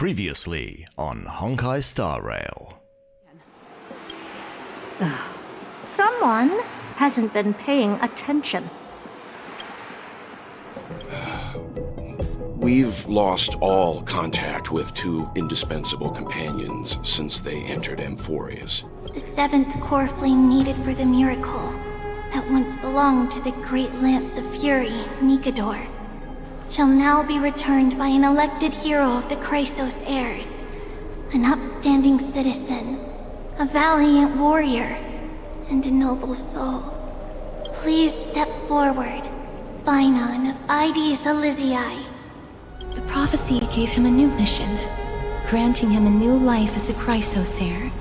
Previously on Honkai Star Rail. Someone hasn't been paying attention. We've lost all contact with two indispensable companions since they entered Amphorius. The seventh coreflame needed for the miracle that once belonged to the great Lance of Fury, Nikador, shall now be returned by an elected hero of the Chrysos heirs, an upstanding citizen, a valiant warrior, and a noble soul. Please step forward, Phainon of Ides Elysiae. The prophecy gave him a new mission, granting him a new life as a Chrysos heir.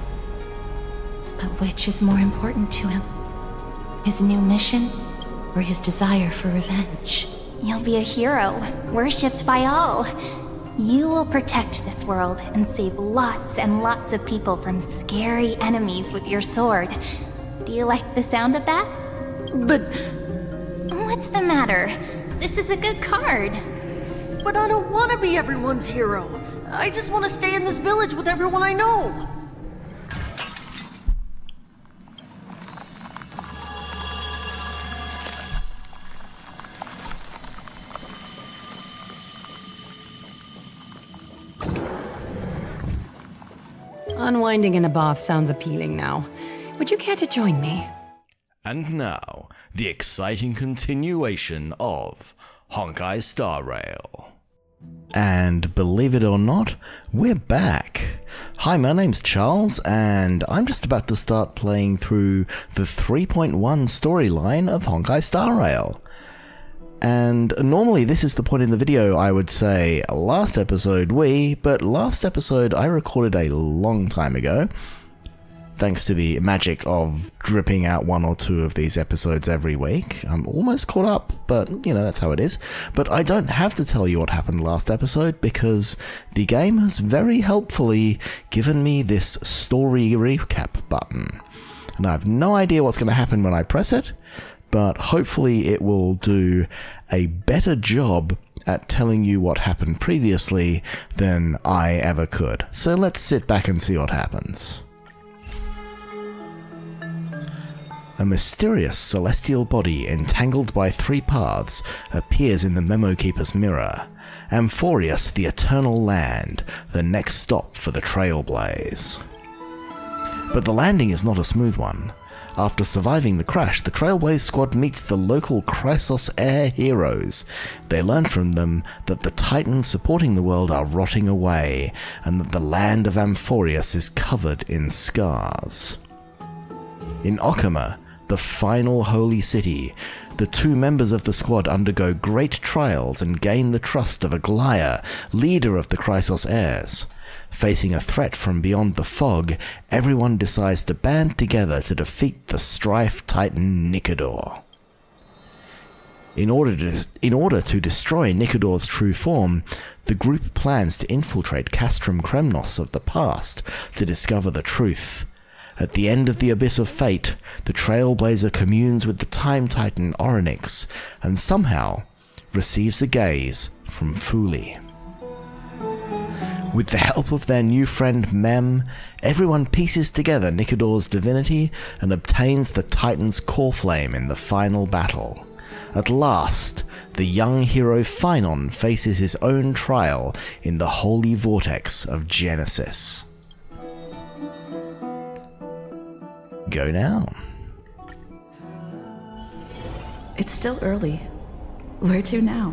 But which is more important to him? His new mission, or his desire for revenge? You'll be a hero, worshipped by all. You will protect this world and save lots and lots of people from scary enemies with your sword. Do you like the sound of that? But What's the matter? This is a good card. I don't want to be everyone's hero. I just want to stay in this village with everyone I know. Unwinding in a bath sounds appealing now. Would you care to join me? And now, the exciting continuation of Honkai Star Rail. And believe it or not, we're back. Hi, my name's Charles, and I'm just about to start playing through the 3.1 storyline of Honkai Star Rail. And normally this is the point in the video I would say last episode but last episode I recorded a long time ago, thanks to the magic of dripping out one or two of these episodes every week. I'm almost caught up, but you know, that's how it is. But I don't have to tell you what happened last episode because the game has very helpfully given me this story recap button. And I have no idea what's going to happen when I press it, but hopefully it will do a better job at telling you what happened previously than I ever could. So let's sit back and see what happens. A mysterious celestial body entangled by three paths appears in the Memo Keeper's mirror. Amphorius, the Eternal Land, the next stop for the Trailblaze. But the landing is not a smooth one. After surviving the crash, the Trailblaze squad meets the local Chrysos heir heroes. They learn from them that the titans supporting the world are rotting away, and that the land of Amphorius is covered in scars. In Okama, the final holy city, the two members of the squad undergo great trials and gain the trust of Aglaia, leader of the Chrysos heirs. Facing a threat from beyond the fog, everyone decides to band together to defeat the Strife Titan Nikador. In order to destroy Nikador's true form, the group plans to infiltrate Castrum Kremnos of the past to discover the truth. At the end of the Abyss of Fate, the Trailblazer communes with the Time Titan Orynyx and somehow receives a gaze from Fuli. With the help of their new friend Mem, everyone pieces together Nikador's divinity and obtains the Titan's coreflame in the final battle. At last, the young hero Phainon faces his own trial in the holy vortex of Genesis. Go now. It's still early. Where to now?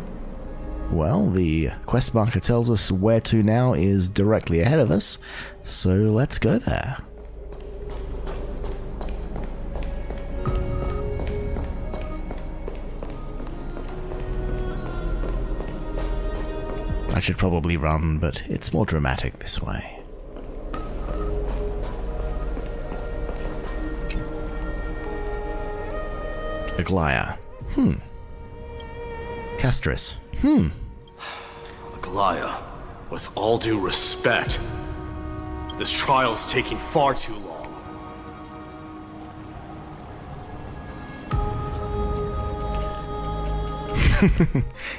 Well, the quest marker tells us where to now is directly ahead of us, so let's go there. I should probably run, but it's more dramatic this way. Aglaia. Castris. Aglaia, with all due respect, this trial's taking far too long.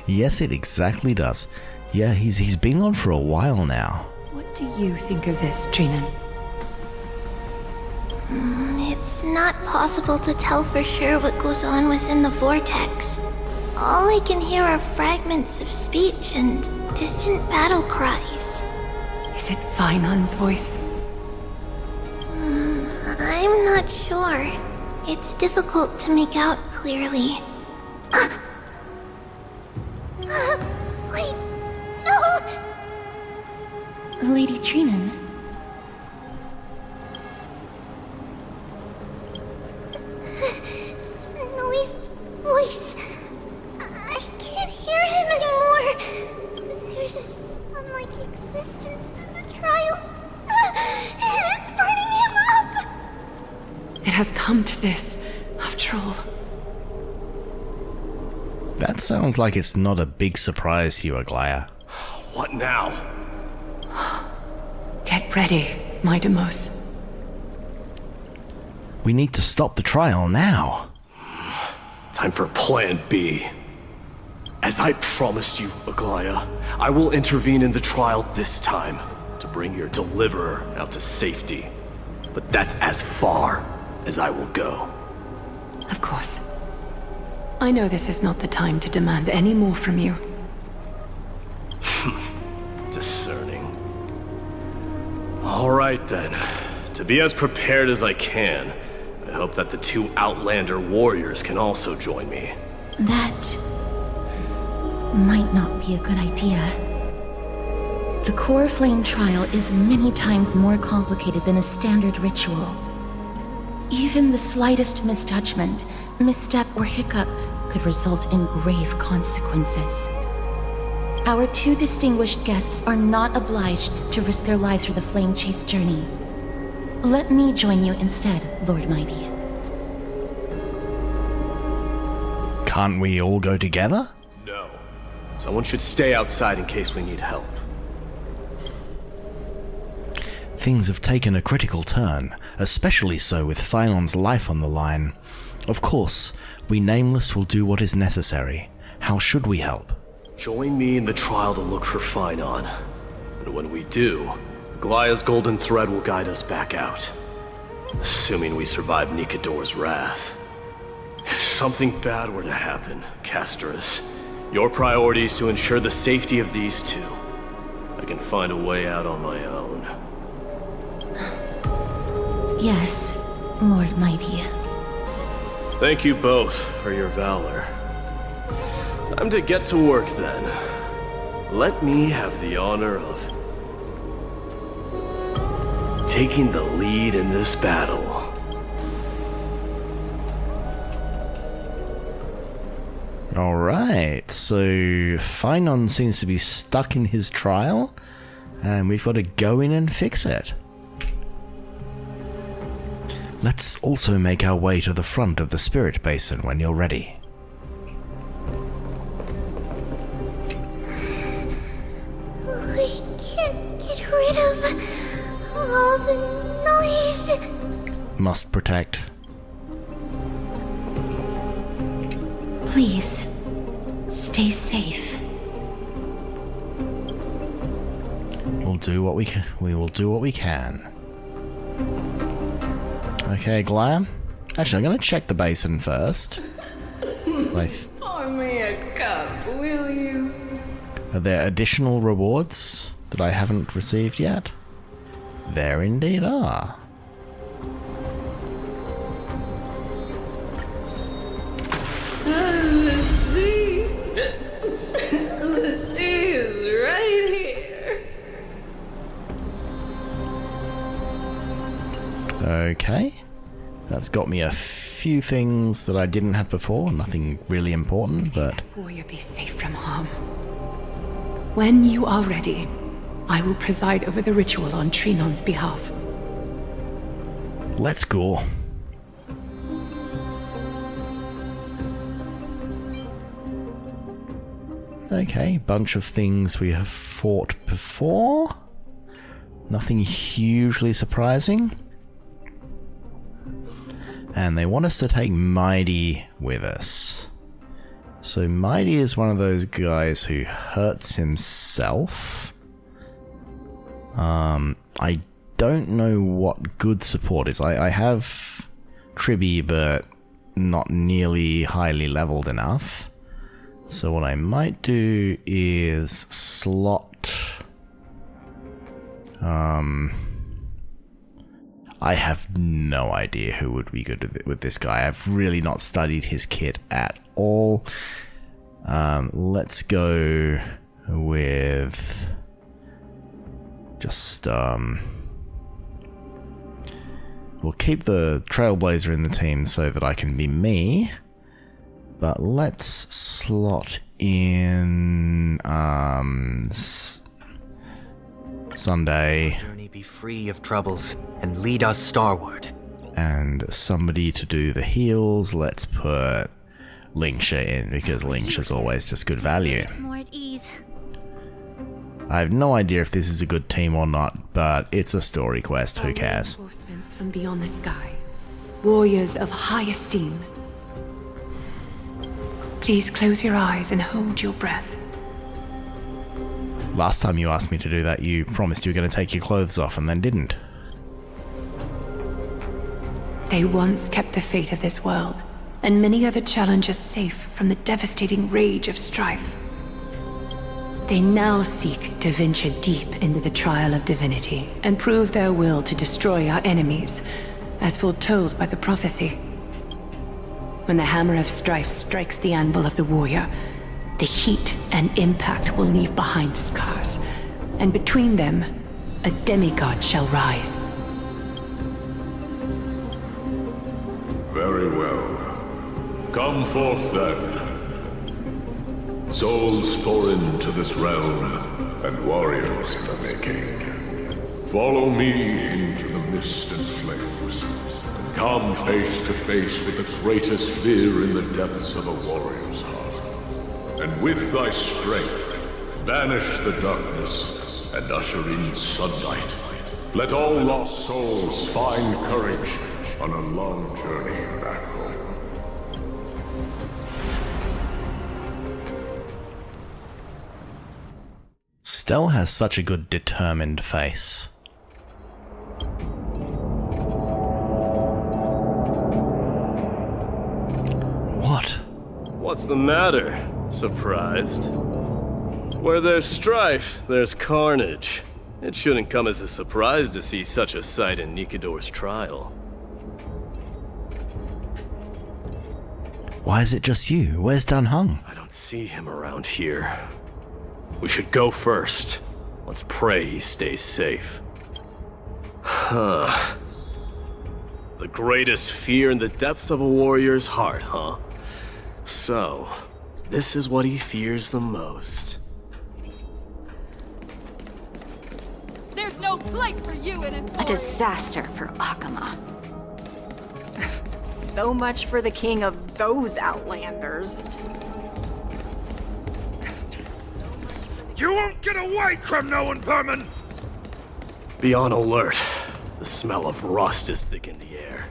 Yes, it exactly does. Yeah, he's been on for a while now. do you think of this, Trinan? It's not possible to tell for sure what goes on within the vortex. All I can hear are fragments of speech and distant battle cries. Is it Phainon's voice? I'm not sure. It's difficult to make out clearly. Wait, no! Lady Trinan? Snowy's voice. I can't hear him anymore. There's a sun-like existence in the trial. It's burning him up. It has come to this, after all. That sounds like it's not a big surprise to you, Aglaya. What now? Get ready, my Demos. We need to stop the trial now. Time for Plan B. As I promised you, Aglaya, I will intervene in the trial this time to bring your deliverer out to safety. But that's as far as I will go. Of course. I know this is not the time to demand any more from you. Discerning. All right then. To be as prepared as I can, I hope that the two Outlander warriors can also join me. That might not be a good idea. The coreflame trial is many times more complicated than a standard ritual. Even the slightest misjudgment, misstep, or hiccup could result in grave consequences. Our two distinguished guests are not obliged to risk their lives for the flame chase journey. Let me join you instead, Lord Mighty. Can't we all go together? No. Someone should stay outside in case we need help. Things have taken a critical turn, especially so with Phainon's life on the line. Of course, we Nameless will do what is necessary. How should we help? Join me in the trial to look for Phainon. And when we do, Aglaya's golden thread will guide us back out. Assuming we survive Nikador's wrath. If something bad were to happen, Casterus, your priority is to ensure the safety of these two. I can find a way out on my own. Yes, Lord Mighty. Thank you both for your valor. Time to get to work then. Let me have the honor of taking the lead in this battle. Alright, so Phainon seems to be stuck in his trial, and we've got to go in and fix it. Let's also make our way to the front of the Spirit Basin when you're ready. We can't get rid of all the noise. Must protect. Please, stay safe. We'll do what we can. We will do what we can. Okay, Glam. Actually, I'm going to check the basin first. Pour me a cup, will you? Are there additional rewards that I haven't received yet? There indeed are. The sea. The sea is right here. Okay. That's got me a few things that I didn't have before. Nothing really important, but... Will you be safe from harm? When you are ready, I will preside over the ritual on Trinon's behalf. let's go. Okay, bunch of things we have fought before. Nothing hugely surprising. And they want us to take Mighty with us. So Mighty is one of those guys who hurts himself. I don't know what good support is. I have Tribby, but not nearly highly leveled enough. So what I might do is slot... I have no idea who would be good with this guy. I've really not studied his kit at all. Let's go with just we'll keep the Trailblazer in the team so that I can be me, but let's slot in Sunday. Journey be free of troubles and lead us starward. And somebody to do the heals. Let's put Linksha in, because Linksha's always just good value. More at ease. I have no idea if this is a good team or not, but it's a story quest, who cares? Reinforcements from beyond the sky. Warriors of high esteem. Please close your eyes and hold your breath. Last time you asked me to do that, you promised you were going to take your clothes off and then didn't. They once kept the fate of this world, and many other challengers safe from the devastating rage of strife. They now seek to venture deep into the trial of divinity, and prove their will to destroy our enemies, as foretold by the prophecy. When the hammer of strife strikes the anvil of the warrior, the heat and impact will leave behind scars, and between them, a demi-god shall rise. Very well. Come forth then. Souls foreign to this realm, and warriors in the making. Follow me into the mist and flames, and come face to face with the greatest fear in the depths of a warrior's heart. And with thy strength, banish the darkness and usher in sunlight. Let all lost souls find courage on a long journey back home. Stell has such a good determined face. What? What's the matter? Surprised? Where there's strife, there's carnage. It shouldn't come as a surprise to see such a sight in Nikador's trial. Why is it just you? Where's Dan Hung? I don't see him around here. We should go first. Let's pray he stays safe. Huh. The greatest fear in the depths of a warrior's heart, huh? So, this is what he fears the most. There's no place for you in A disaster for Akama. So much for the king of those outlanders. You won't get away, Kremnoan vermin! Be on alert. The smell of rust is thick in the air.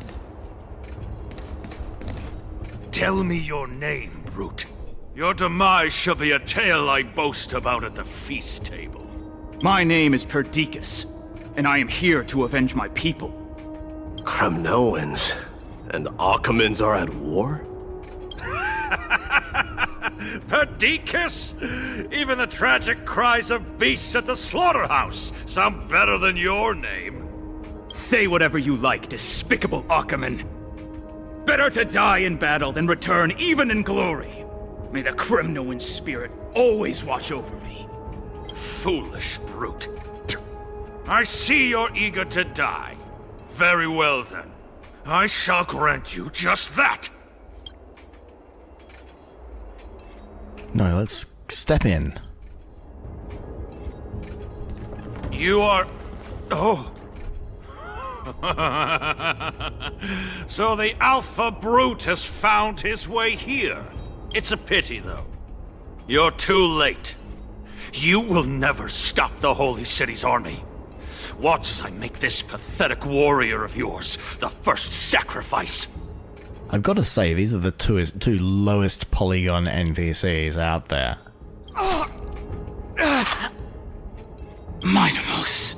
Tell me your name, brute. Your demise shall be a tale I boast about at the feast table. My name is Perdiccas, and I am here to avenge my people. Kremnoans and Akamans are at war? Perdiccas? Even the tragic cries of beasts at the slaughterhouse sound better than your name. Say whatever you like, despicable Akaman. Better to die in battle than return even in glory. May the Kremnoan spirit always watch over me. Foolish brute. I see you're eager to die. Very well then. I shall grant you just that. No, let's step in. You are... Oh. So the Alpha Brute has found his way here. It's a pity, though. You're too late. You will never stop the Holy City's army. Watch as I make this pathetic warrior of yours the first sacrifice. I've got to say, these are the two lowest polygon NPCs out there. Minimos.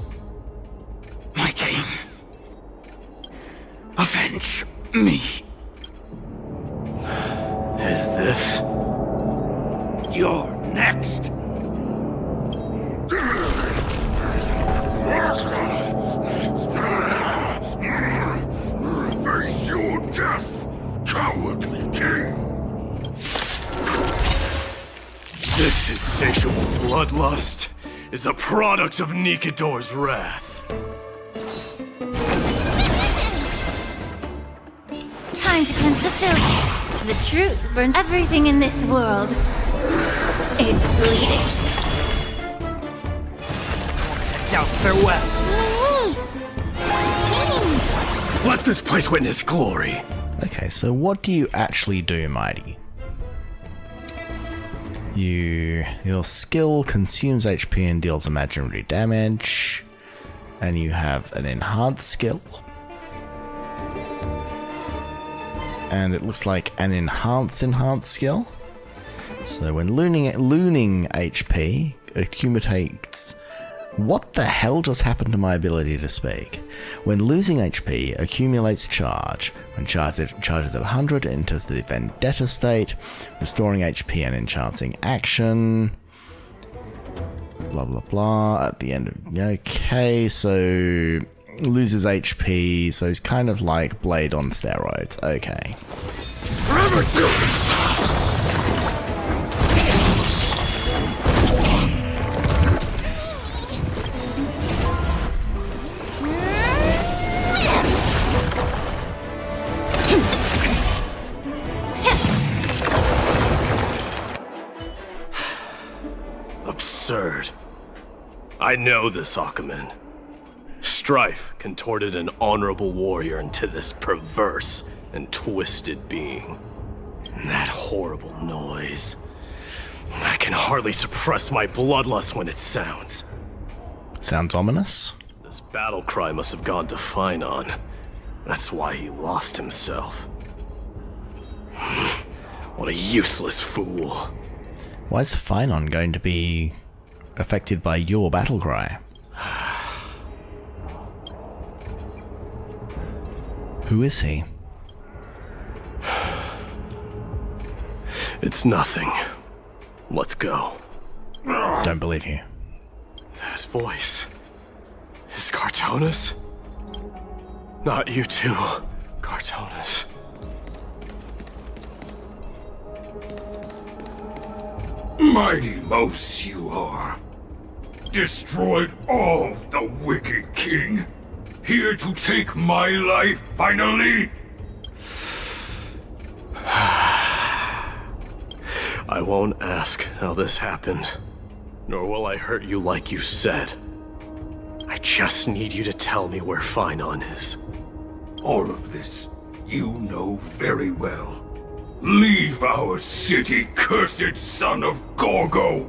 me. Is this? You're next. Face your death, cowardly king! This insatiable bloodlust is a product of Nikador's wrath. Time to cleanse the filth. The truth burns everything in this world. It's bleeding. Out, farewell. Let this place witness glory. Okay, so what do you actually do, Mighty? Your skill consumes HP and deals imaginary damage, and you have an enhanced skill. And it looks like an enhanced skill. So when looning HP accumulates... What the hell just happened to my ability to speak? When losing HP, accumulates charge. When charges at 100, it enters the Vendetta state, restoring HP and enchanting action. Blah blah blah. At the end of... Okay, so... loses HP, so he's kind of like Blade on steroids. Okay. Absurd. I know this, Akumen. Strife contorted an honorable warrior into this perverse and twisted being. And that horrible noise. I can hardly suppress my bloodlust when it sounds. Sounds ominous. This battle cry must have gone to Phainon. That's why he lost himself. What a useless fool. Why is Phainon going to be affected by your battle cry? Who is he? It's nothing. Let's go. Don't believe you. That voice is Cartonus? Not you too, Cartonus. Mighty mouse you are. Destroyed all the wicked king. Here to take my life, finally? I won't ask how this happened, nor will I hurt you like you said. I just need you to tell me where Phainon is. All of this you know very well. Leave our city, cursed son of Gorgo!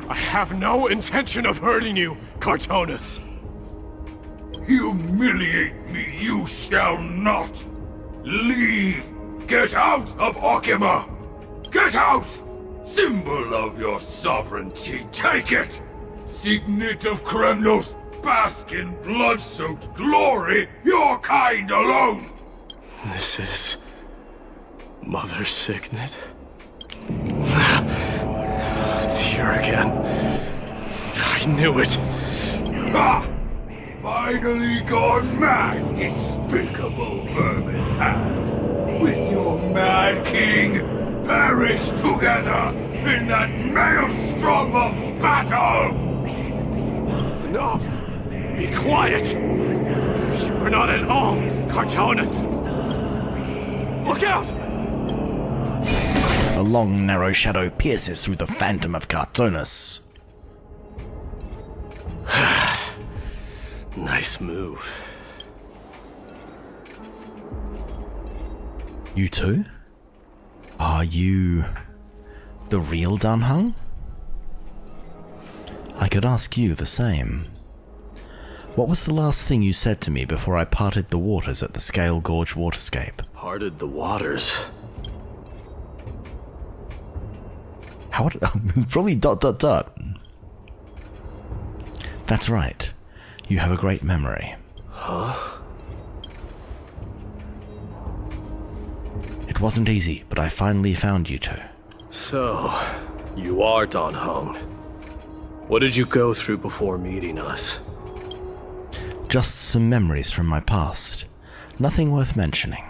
I have no intention of hurting you, Cartonus. Humiliate me you shall not! Leave! Get out of Okima! Get out! Symbol of your sovereignty, take it! Signet of Kremnos, bask in blood-soaked glory, your kind alone! This is... Mother Signet? It's here again. I knew it. Ah! Finally gone mad, despicable vermin have. With your mad king, perish together in that maelstrom of battle! Enough! Be quiet! You are not at all Cartonus! Look out! A long, narrow shadow pierces through the phantom of Cartonus. Nice move. You too? Are you the real Dunhung? I could ask you the same. What was the last thing you said to me before I parted the waters at the Scale Gorge waterscape? Parted the waters? How would... probably ... That's right. You have a great memory. Huh? It wasn't easy, but I finally found you two. So, you are Dan Heng. What did you go through before meeting us? Just some memories from my past. Nothing worth mentioning.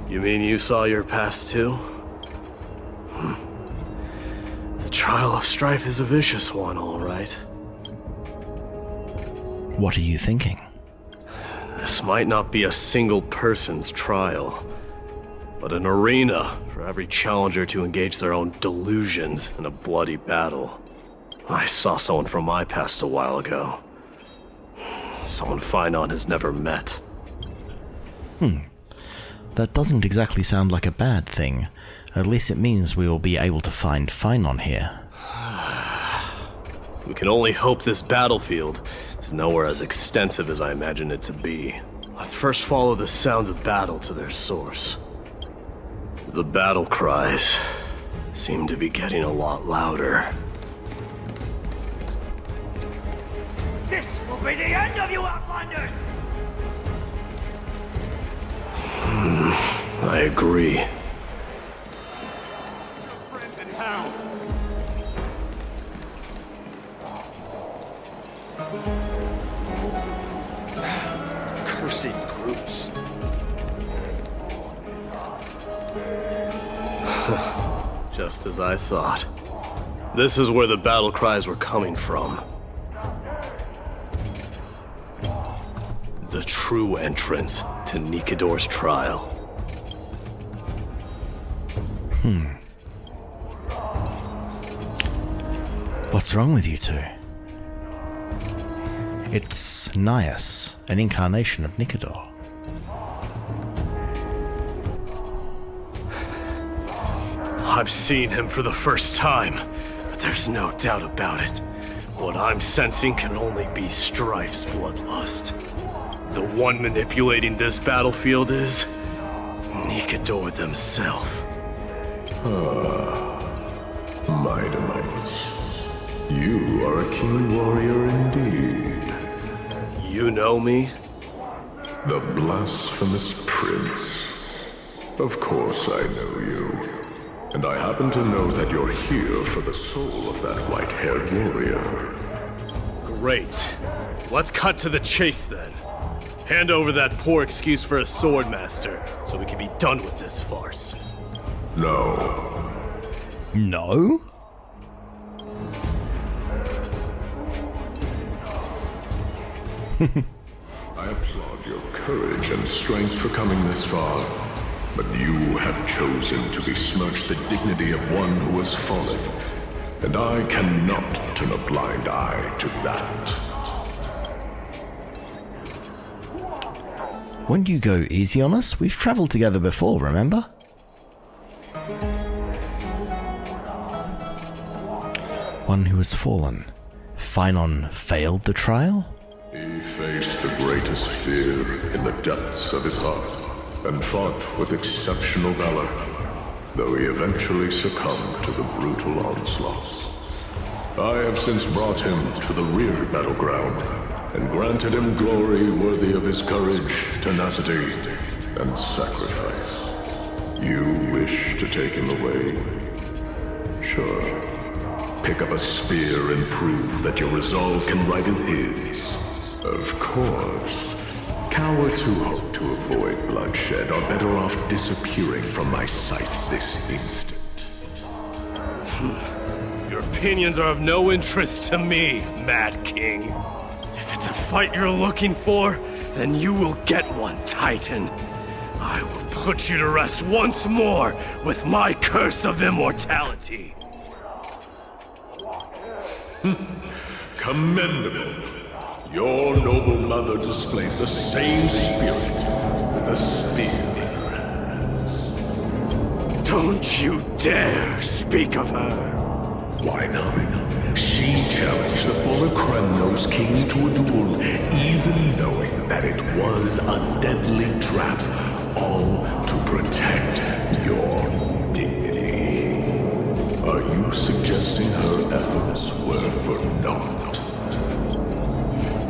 You mean you saw your past too? The trial of strife is a vicious one, all right. What are you thinking? This might not be a single person's trial, but an arena for every challenger to engage their own delusions in a bloody battle. I saw someone from my past a while ago. Someone Phainon has never met. That doesn't exactly sound like a bad thing. At least it means we will be able to find Phainon here. We can only hope this battlefield is nowhere as extensive as I imagine it to be. Let's first follow the sounds of battle to their source. The battle cries seem to be getting a lot louder. This will be the end of you, Outlanders! I agree. Friends in hell! Cursed brutes. Just as I thought. This is where the battle cries were coming from. The true entrance to Nikador's trial. What's wrong with you two? It's Nias, an incarnation of Nikador. I've seen him for the first time, but there's no doubt about it. What I'm sensing can only be Strife's bloodlust. The one manipulating this battlefield is Nikador themselves. My demise. You are a keen warrior indeed. You know me? The blasphemous prince. Of course I know you. And I happen to know that you're here for the soul of that white-haired warrior. Great. Let's cut to the chase then. Hand over that poor excuse for a swordmaster, so we can be done with this farce. No. No? I applaud your courage and strength for coming this far, but you have chosen to besmirch the dignity of one who has fallen, and I cannot turn a blind eye to that. Won't you go easy on us? We've traveled together before, remember? One who has fallen. Phainon failed the trial? He faced the greatest fear in the depths of his heart, and fought with exceptional valor, though he eventually succumbed to the brutal onslaughts. I have since brought him to the rear battleground, and granted him glory worthy of his courage, tenacity, and sacrifice. You wish to take him away? Sure. Pick up a spear and prove that your resolve can rival his. Of course. Cowards who hope to avoid bloodshed are better off disappearing from my sight this instant. Your opinions are of no interest to me, Mad King. If it's a fight you're looking for, then you will get one, Titan. I will put you to rest once more with my curse of immortality. Commendable. Your noble mother displayed the same spirit with a spear in her hands. Don't you dare speak of her. Why not? She challenged the former Kremnos king to a duel, even knowing that it was a deadly trap, all to protect your dignity. Are you suggesting her efforts were for naught?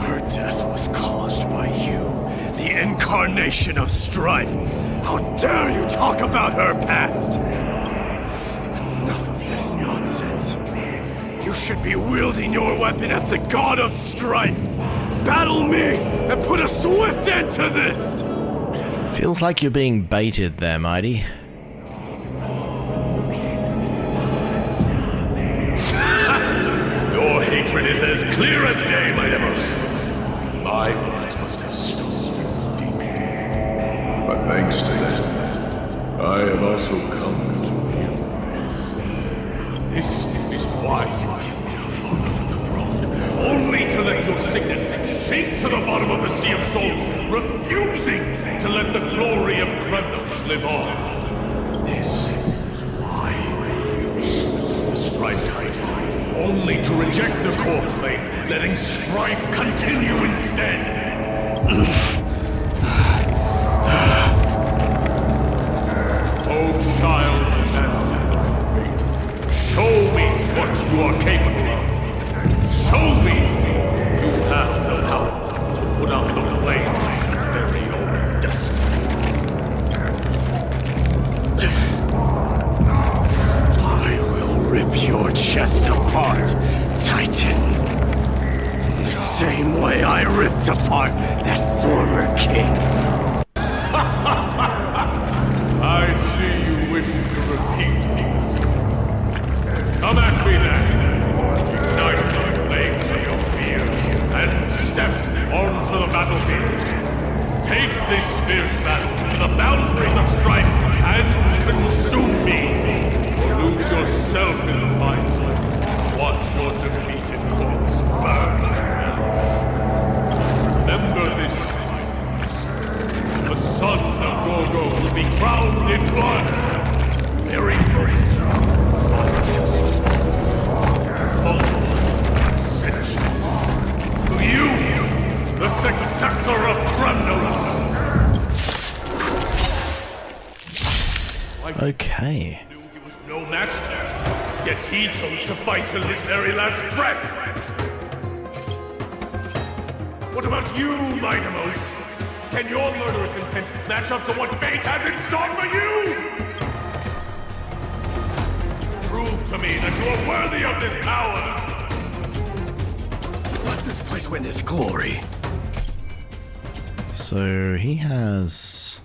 Her death was caused by you, the incarnation of strife! How dare you talk about her past! Enough of this nonsense. You should be wielding your weapon at the god of strife! Battle me and put a swift end to this! Feels like you're being baited there, Mighty. Your hatred is as clear as day, my Demos. My words must have stung you deeply. But thanks to them, I have also come to realize. This is why you killed your father for the throne. Only to let your signet sink to the bottom of the Sea of Souls, refusing to let the glory of Kremnos live on. This is why you slew the Strife Titan. Only to reject the coreflame, letting strife continue instead. Oh, child abandoned by fate, show me what you are capable of. Show me if you have the power to put out the flames of your very own destiny. I will rip your chest apart, Titan. The same way I ripped apart that former king. I see you wish to repeat this. Come at me then. Ignite the flames of your fears and step onto the battlefield. Take this fierce battle to the boundaries of strife and consume me. Or lose yourself in the fight. Watch your defeated corpse burn to ash. Remember this. The son of Gorgo will be crowned in blood. Very great. Unjust. Cold. Ascension. To you, the successor of Kremnos. Okay. No match there, yet he chose to fight till his very last breath! What about you, Mightimos? Can your murderous intent match up to what fate has in store for you? Prove to me that you are worthy of this power! Let this place witness glory. So he has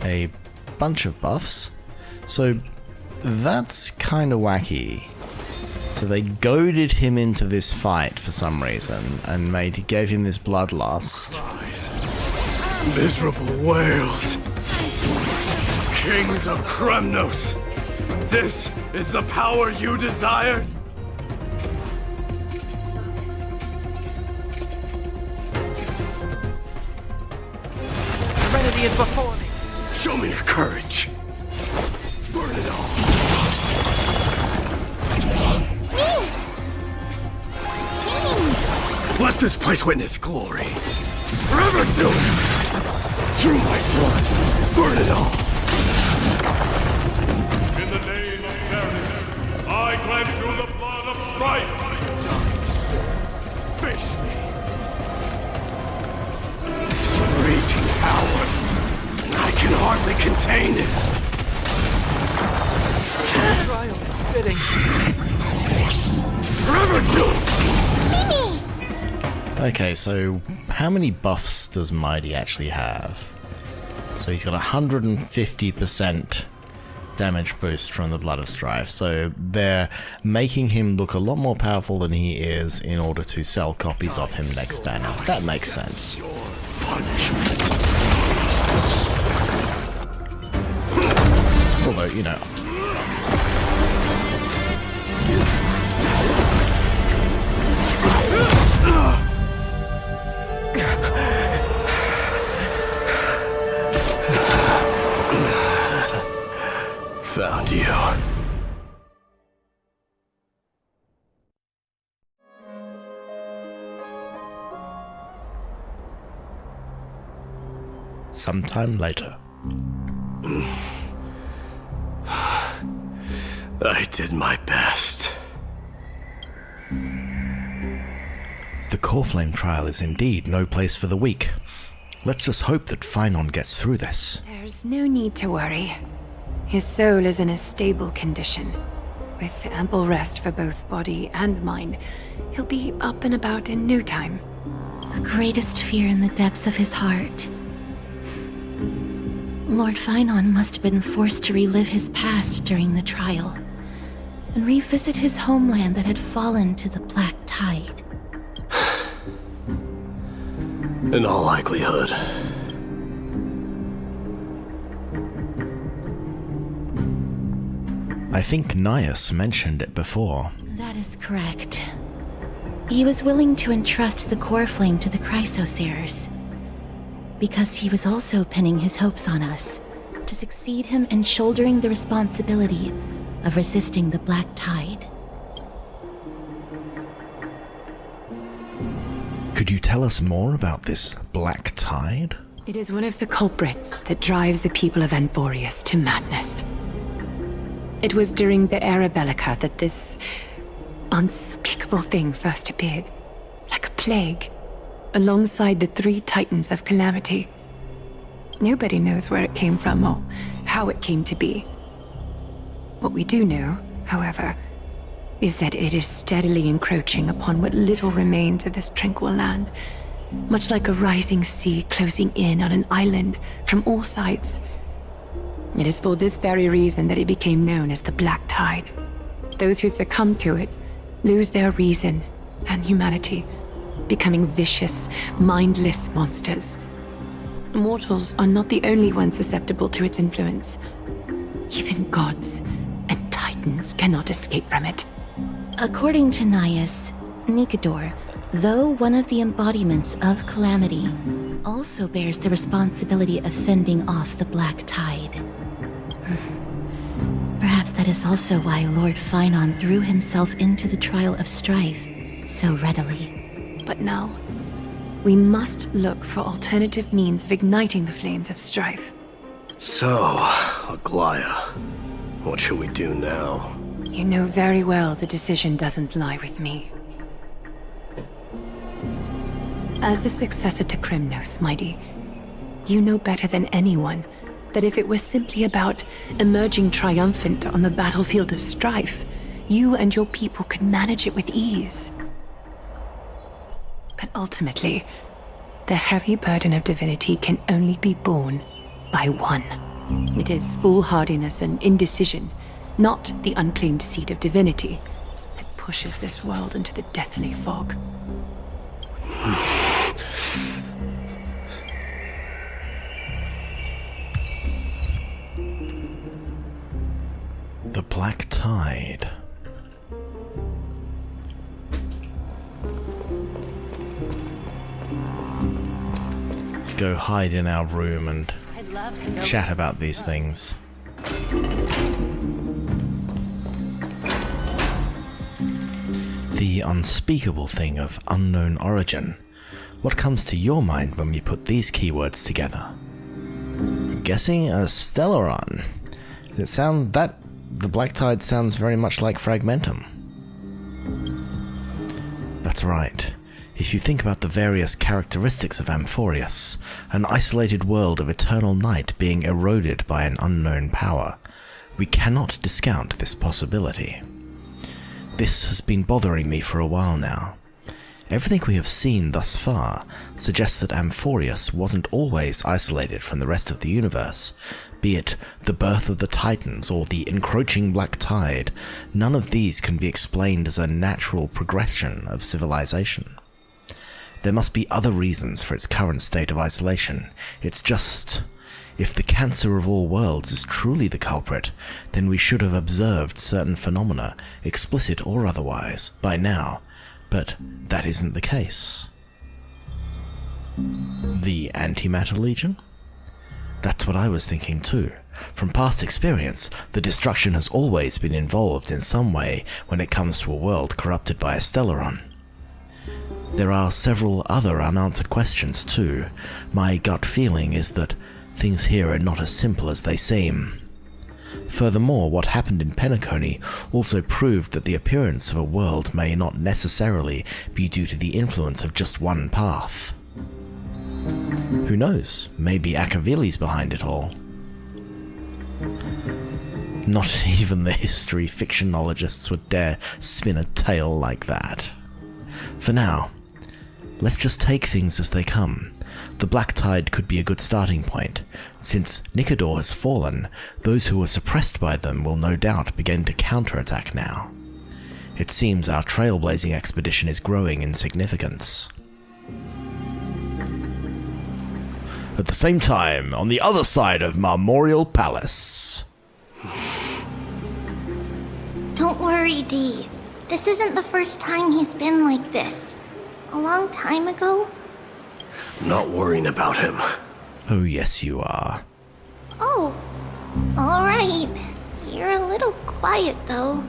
a bunch of buffs, so that's kind of wacky. So they goaded him into this fight for some reason and gave him this blood loss. Miserable whales! Kings of Kremnos! This is the power you desired? Serenity is before me! Show me your courage! Burn it all! Let this place witness glory! Forever do it! Through my blood, burn it all! In the name of fairness, I grant you the blood of strife! Face me! This raging power! I can hardly contain it! Trial fitting. Forever do it! Okay, so how many buffs does Mighty actually have? So he's got 150% damage boost from the Blood of Strife, so they're making him look a lot more powerful than he is in order to sell copies of him next banner. That makes sense. Although, you know... Found you. Sometime later. I did my best. The coreflame trial is indeed no place for the weak. Let's just hope that Phainon gets through this. There's no need to worry. His soul is in a stable condition. With ample rest for both body and mind, he'll be up and about in no time. The greatest fear in the depths of his heart. Lord Phainon must have been forced to relive his past during the trial, and revisit his homeland that had fallen to the black tide. In all likelihood. I think Nias mentioned it before. That is correct. He was willing to entrust the coreflame to the Chrysoseers, because he was also pinning his hopes on us to succeed him in shouldering the responsibility of resisting the black tide. Could you tell us more about this black tide? It is one of the culprits that drives the people of Anforius to madness. It was during the Era Bellica that this unspeakable thing first appeared, like a plague, alongside the 3 Titans of Calamity. Nobody knows where it came from or how it came to be. What we do know, however, is that it is steadily encroaching upon what little remains of this tranquil land, much like a rising sea closing in on an island from all sides. It is for this very reason that it became known as the Black Tide. Those who succumb to it lose their reason and humanity, becoming vicious, mindless monsters. Mortals are not the only ones susceptible to its influence. Even gods and titans cannot escape from it. According to Nias, Nikador, though one of the embodiments of Calamity, also bears the responsibility of fending off the Black Tide. Perhaps that is also why Lord Phainon threw himself into the trial of strife so readily. But now, we must look for alternative means of igniting the flames of strife. So, Aglaya, what should we do now? You know very well the decision doesn't lie with me. As the successor to Krymnos, Mighty, you know better than anyone that if it was simply about emerging triumphant on the battlefield of strife, you and your people could manage it with ease. But ultimately, the heavy burden of divinity can only be borne by one. It is foolhardiness and indecision, not the unclaimed seed of divinity, that pushes this world into the deathly fog. The Black Tide. Let's go hide in our room and chat about these things. The unspeakable thing of unknown origin. What comes to your mind when we put these keywords together? I'm guessing a Stellaron. Does it sound that the Black Tide sounds very much like Fragmentum? That's right. If you think about the various characteristics of Amphorius, an isolated world of eternal night being eroded by an unknown power, we cannot discount this possibility. This has been bothering me for a while now. Everything we have seen thus far suggests that Amphorius wasn't always isolated from the rest of the universe. Be it the birth of the Titans or the encroaching Black Tide, none of these can be explained as a natural progression of civilization. There must be other reasons for its current state of isolation. It's just, if the cancer of all worlds is truly the culprit, then we should have observed certain phenomena, explicit or otherwise, by now. But that isn't the case. The Antimatter Legion? That's what I was thinking too. From past experience, the destruction has always been involved in some way when it comes to a world corrupted by a Stellaron. There are several other unanswered questions too. My gut feeling is that things here are not as simple as they seem. Furthermore, what happened in Penacony also proved that the appearance of a world may not necessarily be due to the influence of just one path. Who knows? Maybe Akavili's behind it all. Not even the history fictionologists would dare spin a tale like that. For now, let's just take things as they come. The Black Tide could be a good starting point. Since Nicador has fallen, those who were suppressed by them will no doubt begin to counterattack now. It seems our trailblazing expedition is growing in significance. At the same time, on the other side of Memorial Palace. Don't worry, Dee. This isn't the first time he's been like this. A long time ago? I'm not worrying about him. Oh, yes, you are. Oh, alright. You're a little quiet, though.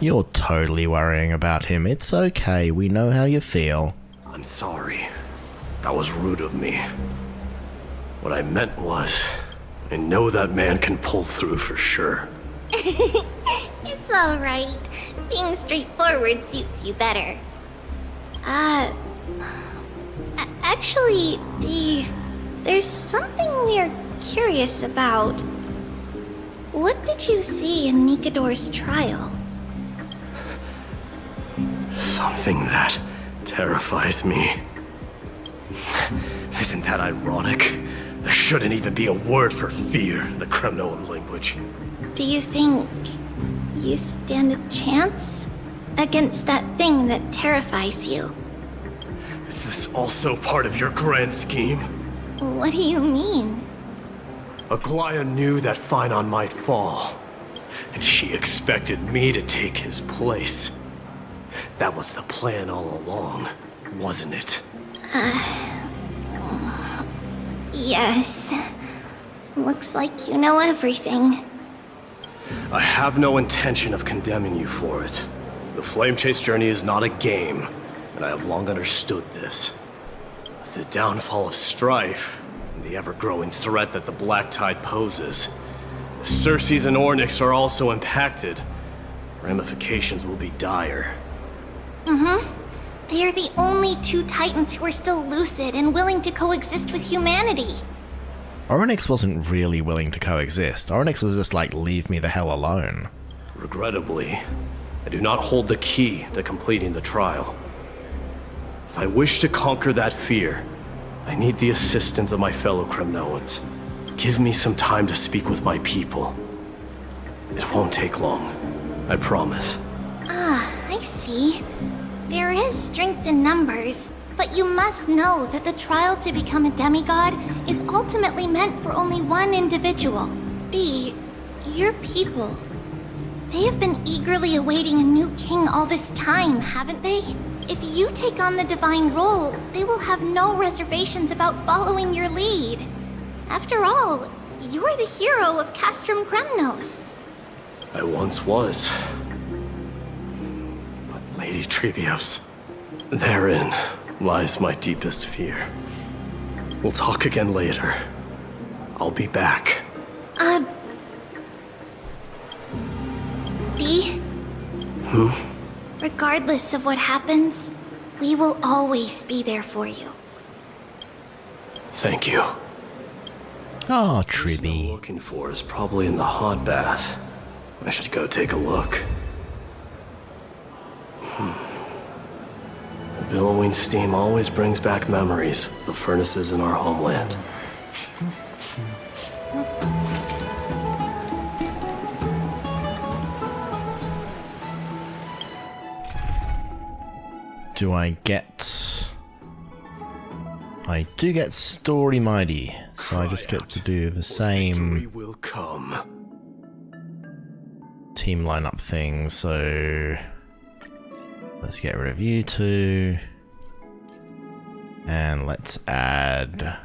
You're totally worrying about him. It's okay. We know how you feel. I'm sorry. That was rude of me. What I meant was, I know that man can pull through for sure. It's alright. Being straightforward suits you better. Actually, there's something we are curious about. What did you see in Nicador's trial? Something that terrifies me. Isn't that ironic? There shouldn't even be a word for fear in the Kremnoan language. Do you think you stand a chance against that thing that terrifies you? Is this also part of your grand scheme? What do you mean? Aglaia knew that Phainon might fall, and she expected me to take his place. That was the plan all along, wasn't it? Yes. Looks like you know everything. I have no intention of condemning you for it. The Flame Chase journey is not a game, and I have long understood this. With the downfall of Strife, and the ever-growing threat that the Black Tide poses, if Circes and Ornyx are also impacted, ramifications will be dire. They are the only two Titans who are still lucid and willing to coexist with humanity. Ornyx wasn't really willing to coexist. Ornyx was just like, leave me the hell alone. Regrettably, I do not hold the key to completing the trial. If I wish to conquer that fear, I need the assistance of my fellow Kremnoans. Give me some time to speak with my people. It won't take long, I promise. I see. There is strength in numbers, but you must know that the trial to become a demigod is ultimately meant for only one individual. Your people. They have been eagerly awaiting a new king all this time, haven't they? If you take on the divine role, they will have no reservations about following your lead. After all, you're the hero of Castrum Kremnos. I once was. But Lady Trebios, therein lies my deepest fear. We'll talk again later. I'll be back. Dee? Regardless of what happens, we will always be there for you. Thank you. Ah, What I'm Tribby. looking for is probably in the hot bath. I should go take a look. The billowing steam always brings back memories of the furnaces in our homeland. Do I get... I do get Story Mighty, so I just get to do the same Victory will come. team lineup thing, so let's get rid of you two. And let's add...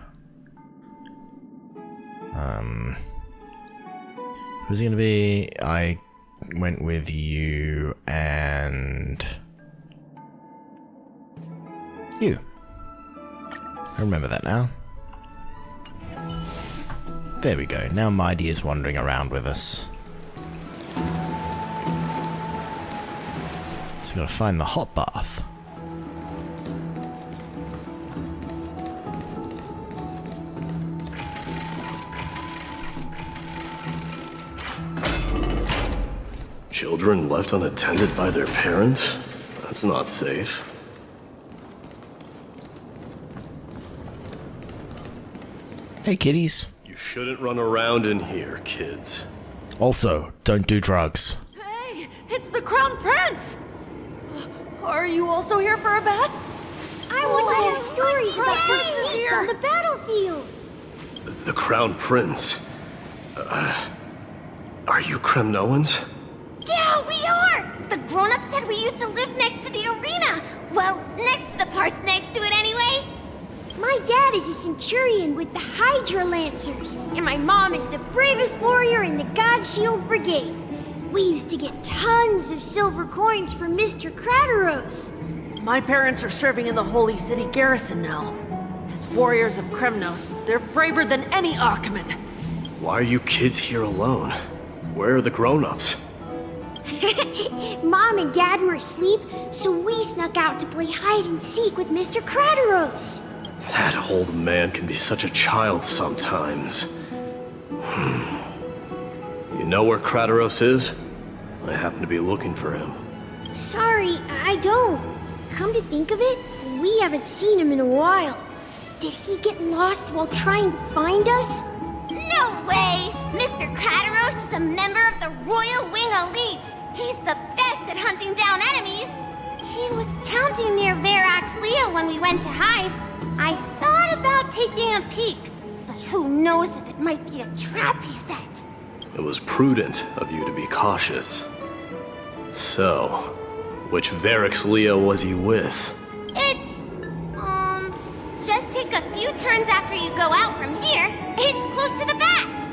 who's it gonna be? I went with you and... you. I remember that now. There we go. Now Mighty is wandering around with us. Gotta find the hot bath. Children left unattended by their parents? That's not safe. Hey, kiddies. You shouldn't run around in here, kids. Also, don't do drugs. Hey, it's the Crown Prince! Are you also here for a bath? I want to hear stories about princes on the battlefield. The Crown Prince? Are you Kremnoans? Yeah, we are! The grown-ups said we used to live next to the arena. Well, next to the parts next to it anyway. My dad is a centurion with the Hydra Lancers, and my mom is the bravest warrior in the God Shield Brigade. We used to get tons of silver coins from Mr. Crateros. My parents are serving in the Holy City garrison now. As warriors of Kremnos, they're braver than any Achaemen. Why are you kids here alone? Where are the grown-ups? Mom and Dad were asleep, so we snuck out to play hide and seek with Mr. Crateros. That old man can be such a child sometimes. You know where Crateros is? I happen to be looking for him. Sorry, I don't. Come to think of it, we haven't seen him in a while. Did he get lost while trying to find us? No way! Mr. Crateros is a member of the Royal Wing Elites. He's the best at hunting down enemies. He was counting near Verax Leo when we went to hide. I thought about taking a peek, but who knows if it might be a trap he set. It was prudent of you to be cautious. So, which Verax Leo was he with? It's, just take a few turns after you go out from here. It's close to the backs.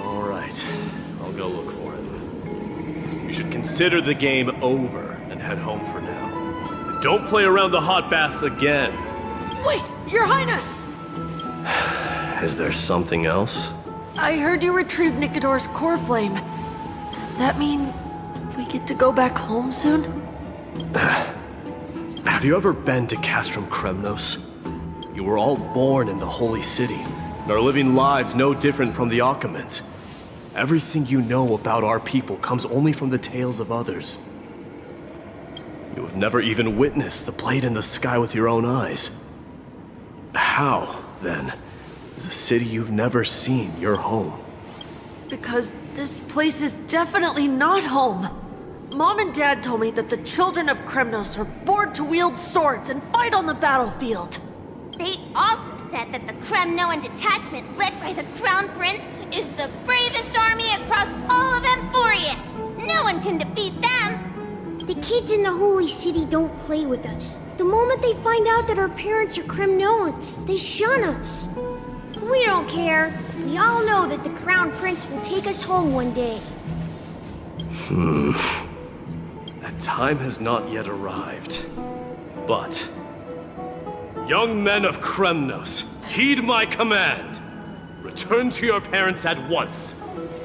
Alright, I'll go look for him. You should consider the game over and head home for now. And don't play around the hot baths again. Wait, Your Highness! Is there something else? I heard you retrieved Nicodor's coreflame. Does that mean we get to go back home soon? Have you ever been to Castrum Kremnos? You were all born in the Holy City, and are living lives no different from the Achaemens. Everything you know about our people comes only from the tales of others. You have never even witnessed the blade in the sky with your own eyes. How, then, is a city you've never seen your home? Because this place is definitely not home. Mom and Dad told me that the children of Kremnos are born to wield swords and fight on the battlefield. They also said that the Kremnoan detachment led by the Crown Prince is the bravest army across all of Amphorius. No one can defeat them. The kids in the Holy City don't play with us. The moment they find out that our parents are Kremnoans, they shun us. We don't care. We all know that the Crown Prince will take us home one day. That time has not yet arrived. But, young men of Kremnos, heed my command. Return to your parents at once.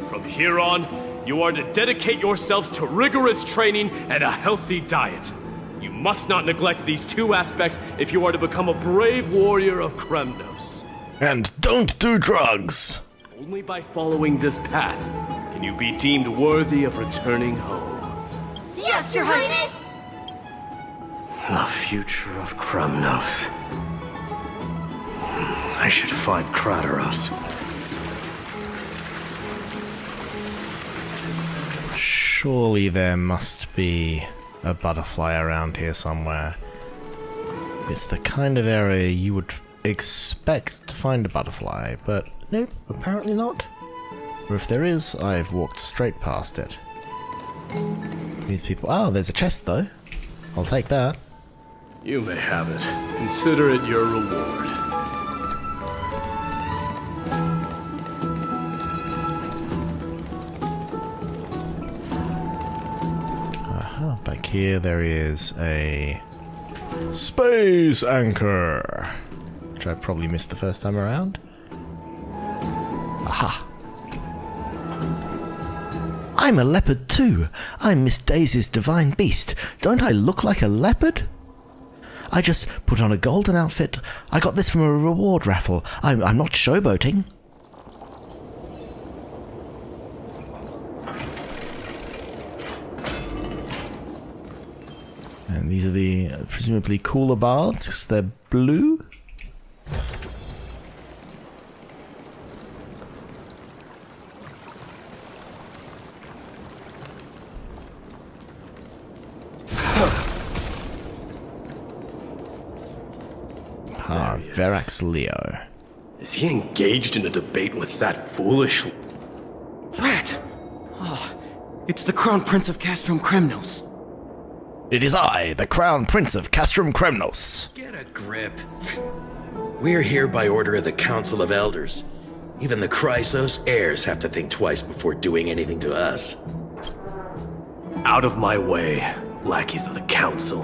From here on, you are to dedicate yourselves to rigorous training and a healthy diet. You must not neglect these two aspects if you are to become a brave warrior of Kremnos. And don't do drugs! Only by following this path can you be deemed worthy of returning home. Yes, Your Highness! The future of Kremnos. I should find Crateros. Surely there must be a butterfly around here somewhere. It's the kind of area you would expect to find a butterfly, but nope, apparently not. Or if there is, I've walked straight past it. These people... Oh, there's a chest though. I'll take that. You may have it. Consider it your reward. Aha, back here there is a space anchor, which I probably missed the first time around. Aha! I'm a leopard too. I'm Miss Daisy's divine beast. Don't I look like a leopard? I just put on a golden outfit. I got this from a reward raffle. I'm not showboating. And these are the presumably cooler baths because they're blue. Verax Leo. Is he engaged in a debate with that foolish... Rat! Oh, it's the Crown Prince of Castrum Kremnos. It is I, the Crown Prince of Castrum Kremnos. Get a grip. We're here by order of the Council of Elders. Even the Chrysos heirs have to think twice before doing anything to us. Out of my way, lackeys of the Council.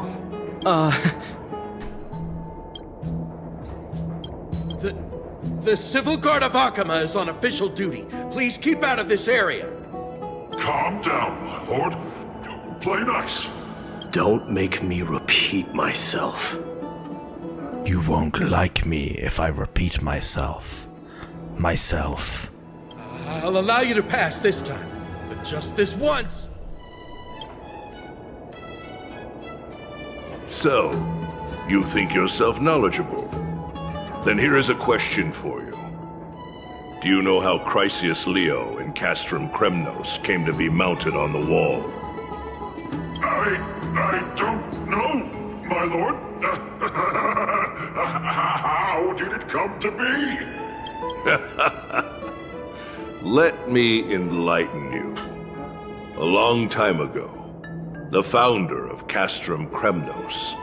The Civil Guard of Akama is on official duty. Please keep out of this area. Calm down, my lord. Play nice. Don't make me repeat myself. You won't like me if I repeat myself. I'll allow you to pass this time, but just this once. So, you think yourself knowledgeable? Then here is a question for you. Do you know how Chrysius Leo in Castrum Kremnos came to be mounted on the wall? I don't know, my lord. How did it come to be? Let me enlighten you. A long time ago, the founder of Castrum Kremnos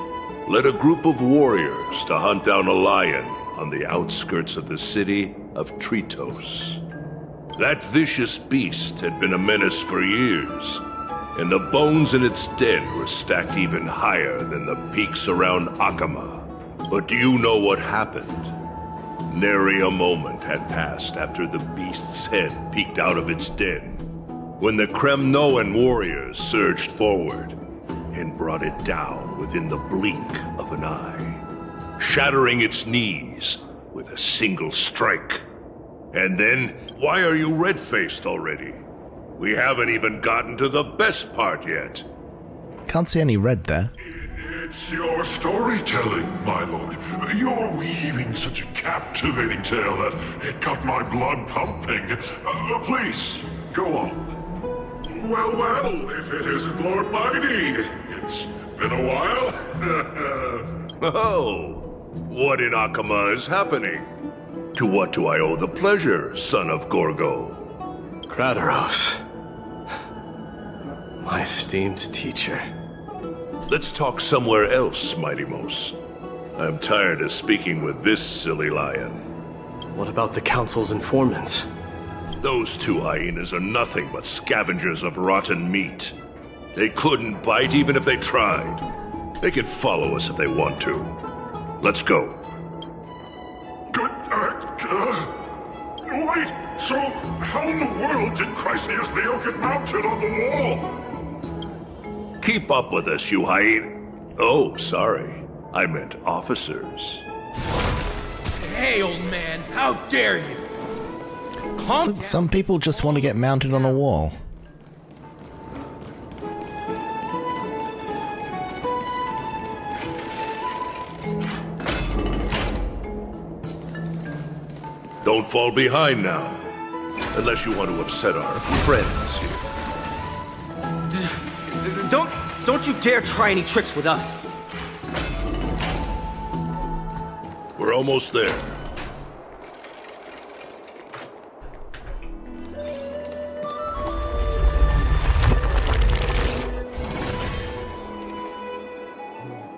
led a group of warriors to hunt down a lion on the outskirts of the city of Tritos. That vicious beast had been a menace for years, and the bones in its den were stacked even higher than the peaks around Akama. But do you know what happened? Nary a moment had passed after the beast's head peeked out of its den, when the Kremnoan warriors surged forward and brought it down within the blink of an eye, shattering its knees with a single strike. And then, why are you red-faced already? We haven't even gotten to the best part yet. Can't see any red there. It's your storytelling, my lord. You're weaving such a captivating tale that it got my blood pumping. Please, go on. Well, if it isn't Lord Mighty. It's been a while. Oh, what in Akama is happening? To what do I owe the pleasure, son of Gorgo? Krateros. My esteemed teacher. Let's talk somewhere else, Mighty Mos. I'm tired of speaking with this silly lion. What about the Council's informants? Those two hyenas are nothing but scavengers of rotten meat. They couldn't bite even if they tried. They can follow us if they want to. Let's go. Good. Wait, so how in the world did Chrysius Leo get mounted on the wall? Keep up with us, you hyena. Oh, sorry. I meant officers. Hey, old man, how dare you? Look, some people just want to get mounted on a wall. Don't fall behind now. Unless you want to upset our friends here. Don't you dare try any tricks with us. We're almost there.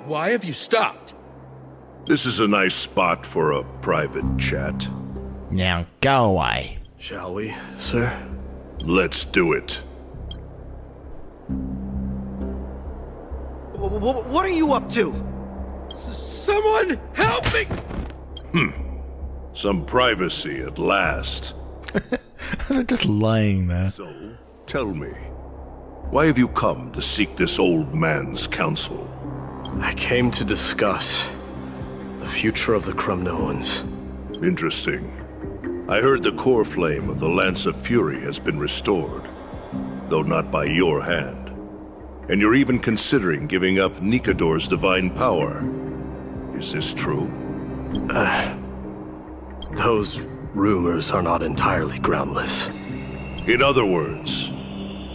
Why have you stopped? This is a nice spot for a private chat. Now go away. Shall we, sir? Let's do it. What are you up to? Someone help me! Some privacy at last. They're just lying there. So, Tell me, why have you come to seek this old man's counsel? I came to discuss the future of the Kremnoans. Interesting. I heard the coreflame of the Lance of Fury has been restored, though not by your hand. And you're even considering giving up Nikador's divine power. Is this true? Those rumors are not entirely groundless. In other words,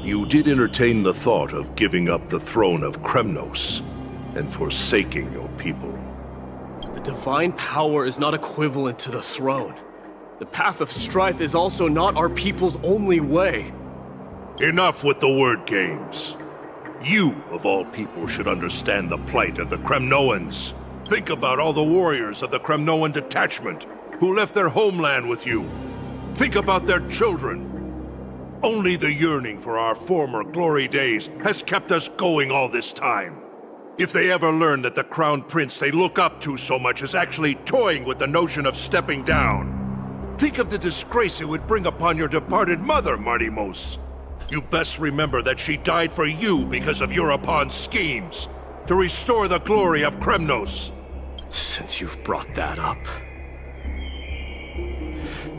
you did entertain the thought of giving up the throne of Kremnos and forsaking your people. The divine power is not equivalent to the throne. The path of strife is also not our people's only way. Enough with the word games. You, of all people, should understand the plight of the Kremnoans. Think about all the warriors of the Kremnoan detachment who left their homeland with you. Think about their children. Only the yearning for our former glory days has kept us going all this time. If they ever learn that the Crown Prince they look up to so much is actually toying with the notion of stepping down, think of the disgrace it would bring upon your departed mother, Martimos. You best remember that she died for you because of Europon's schemes, to restore the glory of Kremnos. Since you've brought that up,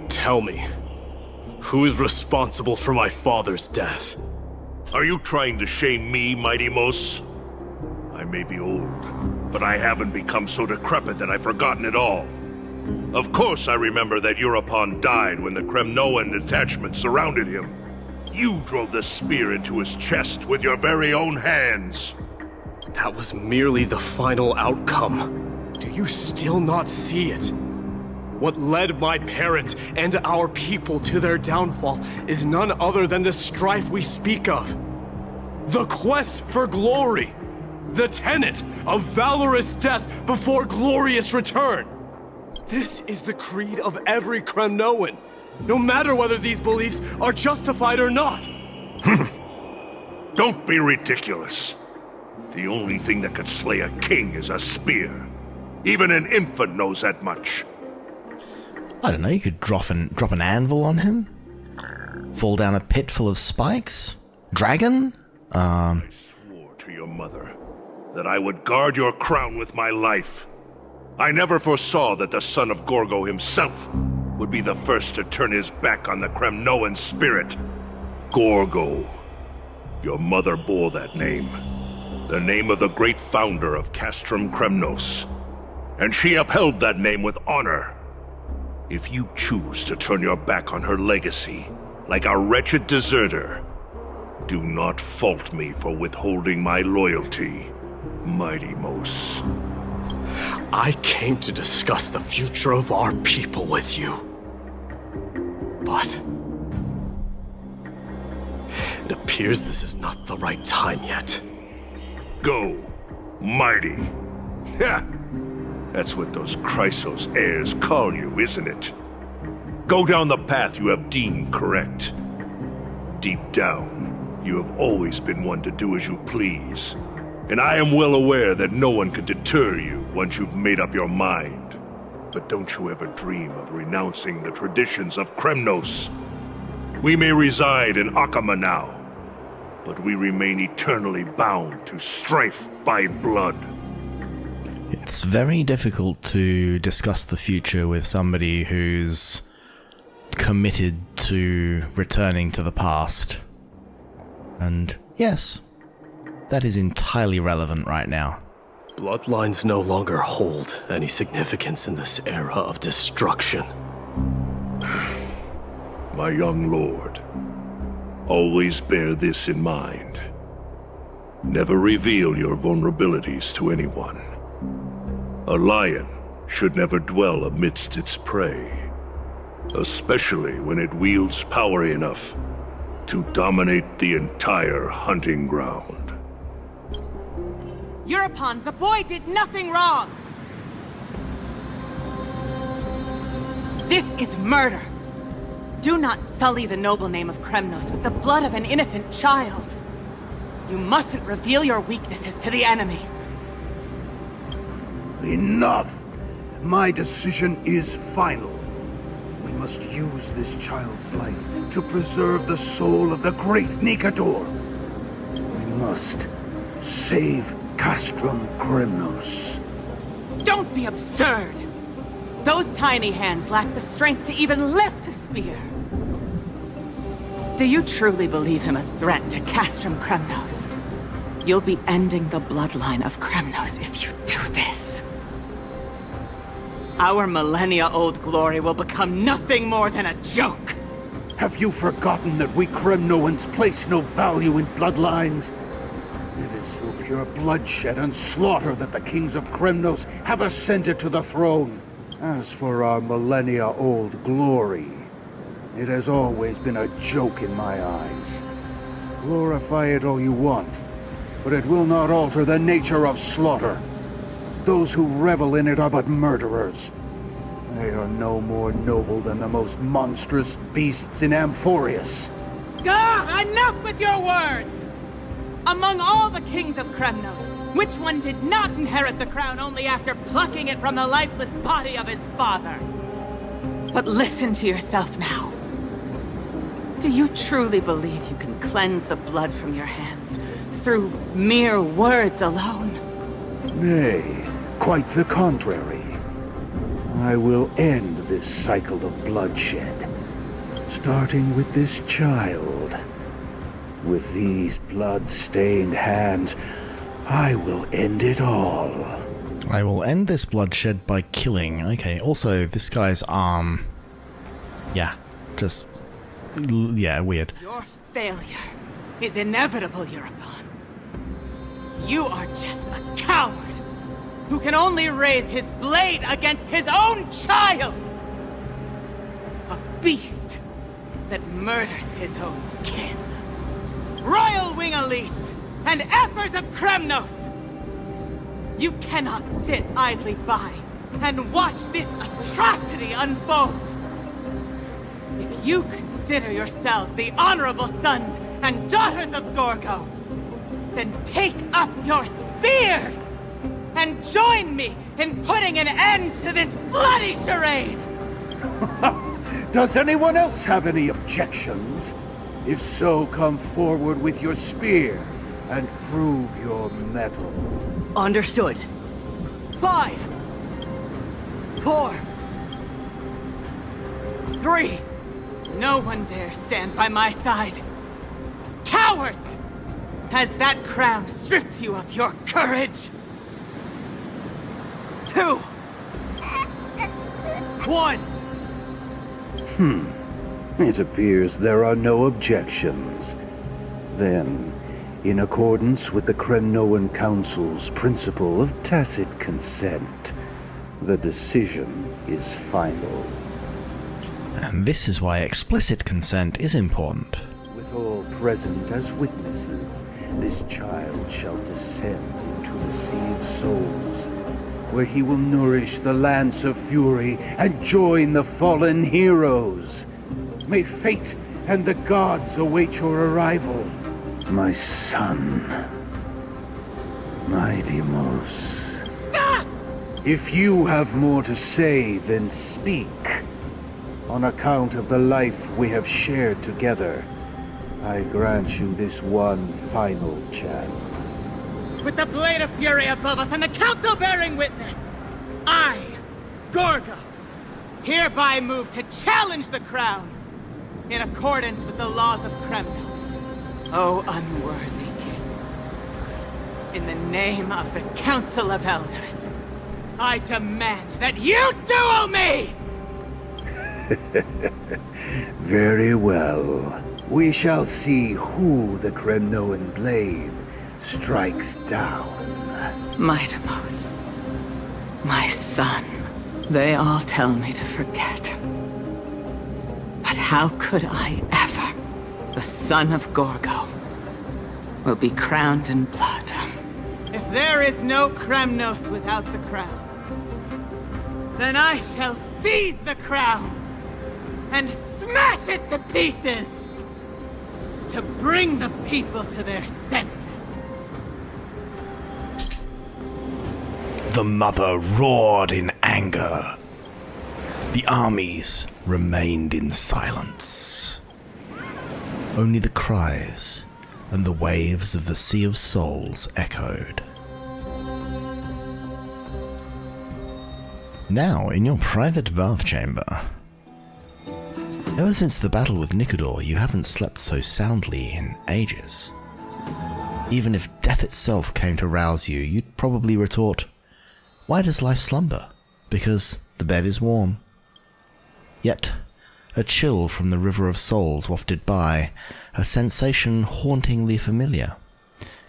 tell me, who is responsible for my father's death? Are you trying to shame me, Martimos? I may be old, but I haven't become so decrepit that I've forgotten it all. Of course I remember that Europon died when the Kremnoan detachment surrounded him. You drove the spear into his chest with your very own hands. That was merely the final outcome. Do you still not see it? What led my parents and our people to their downfall is none other than the strife we speak of. The quest for glory. The tenet of valorous death before glorious return. This is the creed of every Kremnoan, no matter whether these beliefs are justified or not. Don't be ridiculous. The only thing that could slay a king is a spear. Even an infant knows that much. I don't know, you could drop an anvil on him? Fall down a pit full of spikes? Dragon? I swore to your mother that I would guard your crown with my life. I never foresaw that the son of Gorgo himself would be the first to turn his back on the Kremnoan spirit. Gorgo. Your mother bore that name. The name of the great founder of Castrum Kremnos. And she upheld that name with honor. If you choose to turn your back on her legacy, like a wretched deserter, do not fault me for withholding my loyalty, Martimos. I came to discuss the future of our people with you. But it appears this is not the right time yet. Go, mighty. Ha! That's what those Chrysos heirs call you, isn't it? Go down the path you have deemed correct. Deep down, you have always been one to do as you please. And I am well aware that no one can deter you once you've made up your mind. But don't you ever dream of renouncing the traditions of Kremnos. We may reside in Akama now, but we remain eternally bound to strife by blood. It's very difficult to discuss the future with somebody who's committed to returning to the past. And yes, that is entirely relevant right now. Bloodlines no longer hold any significance in this era of destruction. My young lord, always bear this in mind. Never reveal your vulnerabilities to anyone. A lion should never dwell amidst its prey, especially when it wields power enough to dominate the entire hunting ground. Europon, the boy did nothing wrong! This is murder! Do not sully the noble name of Kremnos with the blood of an innocent child! You mustn't reveal your weaknesses to the enemy! Enough! My decision is final. We must use this child's life to preserve the soul of the great Nikador. We must save Castrum Kremnos. Don't be absurd! Those tiny hands lack the strength to even lift a spear. Do you truly believe him a threat to Castrum Kremnos? You'll be ending the bloodline of Kremnos if you do this. Our millennia-old glory will become nothing more than a joke. Have you forgotten that we Kremnoans place no value in bloodlines? It is through pure bloodshed and slaughter that the kings of Kremnos have ascended to the throne. As for our millennia-old glory, it has always been a joke in my eyes. Glorify it all you want, but it will not alter the nature of slaughter. Those who revel in it are but murderers. They are no more noble than the most monstrous beasts in Amphorius. Enough with your words! Among all the kings of Kremnos, which one did not inherit the crown only after plucking it from the lifeless body of his father? But listen to yourself now. Do you truly believe you can cleanse the blood from your hands through mere words alone? Nay, quite the contrary. I will end this cycle of bloodshed, starting with this child. With these blood-stained hands, I will end it all. I will end this bloodshed by killing. Okay, also, this guy's arm... Yeah, just... Yeah, weird. Your failure is inevitable, European. You are just a coward who can only raise his blade against his own child! A beast that murders his own kin. Royal Wing elites and Emperors of Kremnos! You cannot sit idly by and watch this atrocity unfold! If you consider yourselves the honorable sons and daughters of Gorgo, then take up your spears and join me in putting an end to this bloody charade! Does anyone else have any objections? If so, come forward with your spear and prove your mettle. Understood. 5, 4, 3. No one dare stand by my side. Cowards! Has that crown stripped you of your courage? 2, 1. It appears there are no objections. Then, in accordance with the Kremnoan Council's principle of tacit consent, the decision is final. And this is why explicit consent is important. With all present as witnesses, this child shall descend into the Sea of Souls, where he will nourish the Lance of Fury and join the fallen heroes. May fate and the gods await your arrival, my son, my Deimos. Stop! If you have more to say, then speak. On account of the life we have shared together, I grant you this one final chance. With the Blade of Fury above us and the Council bearing witness, I, Gorgo, hereby move to challenge the crown in accordance with the laws of Kremnos. O unworthy king, in the name of the Council of Elders, I demand that you duel me! Very well. We shall see who the Kremnoan blade strikes down. My Deimos, my son, they all tell me to forget. But how could I ever? The son of Gorgo will be crowned in blood. If there is no Kremnos without the crown, then I shall seize the crown and smash it to pieces to bring the people to their senses. The mother roared in anger. The armies remained in silence. Only the cries and the waves of the Sea of Souls echoed. Now, in your private bath chamber. Ever since the battle with Nicodor, you haven't slept so soundly in ages. Even if death itself came to rouse you, you'd probably retort, "Why does life slumber? Because the bed is warm." Yet, a chill from the River of Souls wafted by, a sensation hauntingly familiar.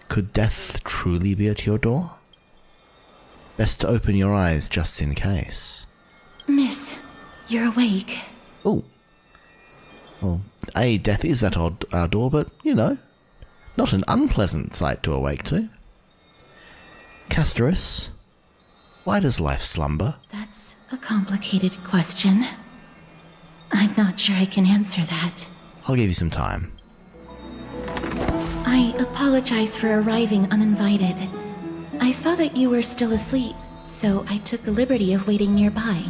Could death truly be at your door? Best to open your eyes just in case. Miss, you're awake. Oh. Well, death is at our door, but, not an unpleasant sight to awake to. Castoris, why does life slumber? That's a complicated question. I'm not sure I can answer that. I'll give you some time. I apologize for arriving uninvited. I saw that you were still asleep, so I took the liberty of waiting nearby.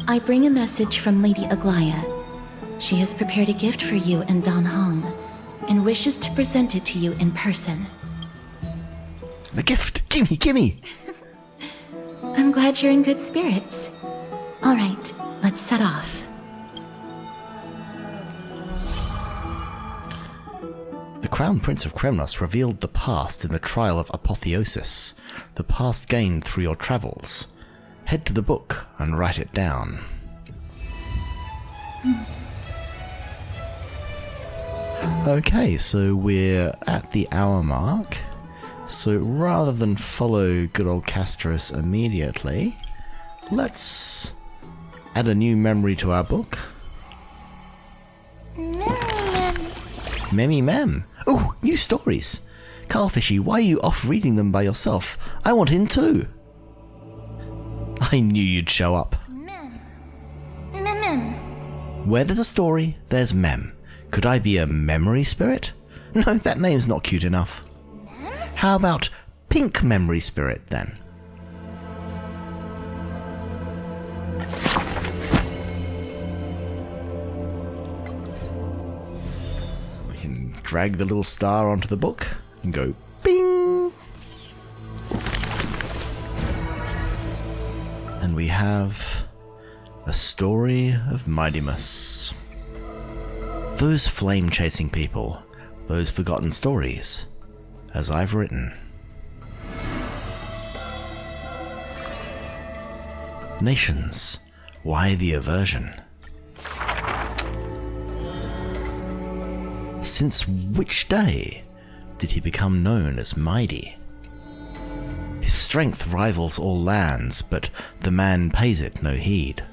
I bring a message from Lady Aglaya. She has prepared a gift for you and Dan Hong, and wishes to present it to you in person. A gift! Gimme! I'm glad you're in good spirits. Alright, let's set off. The Crown Prince of Kremnos revealed the past in the trial of Apotheosis, the past gained through your travels. Head to the book and write it down. Okay, so we're at the hour mark. So rather than follow good old Castoris immediately, let's add a new memory to our book. Memmy Mem. Oh, new stories. Carlfishy, why are you off reading them by yourself? I want in too. I knew you'd show up. Where there's a story, there's Mem. Could I be a memory spirit? No, that name's not cute enough. How about Pink Memory Spirit, then? We can drag the little star onto the book and go bing! And we have a story of Mightymus. Those flame-chasing people, those forgotten stories, as I've written. Nations, why the aversion? Since which day did he become known as Mighty? His strength rivals all lands, but the man pays it no heed.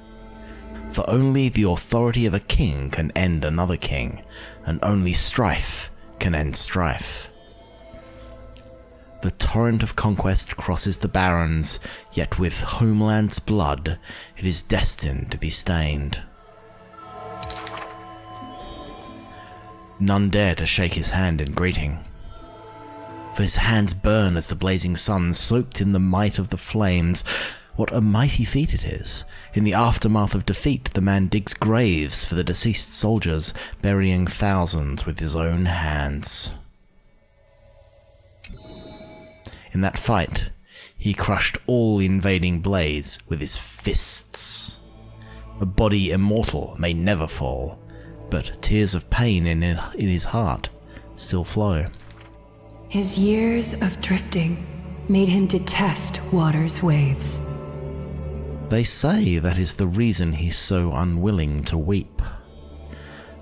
For only the authority of a king can end another king, and only strife can end strife. The torrent of conquest crosses the barrens, yet with homeland's blood it is destined to be stained. None dare to shake his hand in greeting, for his hands burn as the blazing sun, soaked in the might of the flames. What a mighty feat it is. In the aftermath of defeat, the man digs graves for the deceased soldiers, burying thousands with his own hands. In that fight, he crushed all invading blades with his fists. A body immortal may never fall, but tears of pain in his heart still flow. His years of drifting made him detest water's waves. They say that is the reason he's so unwilling to weep.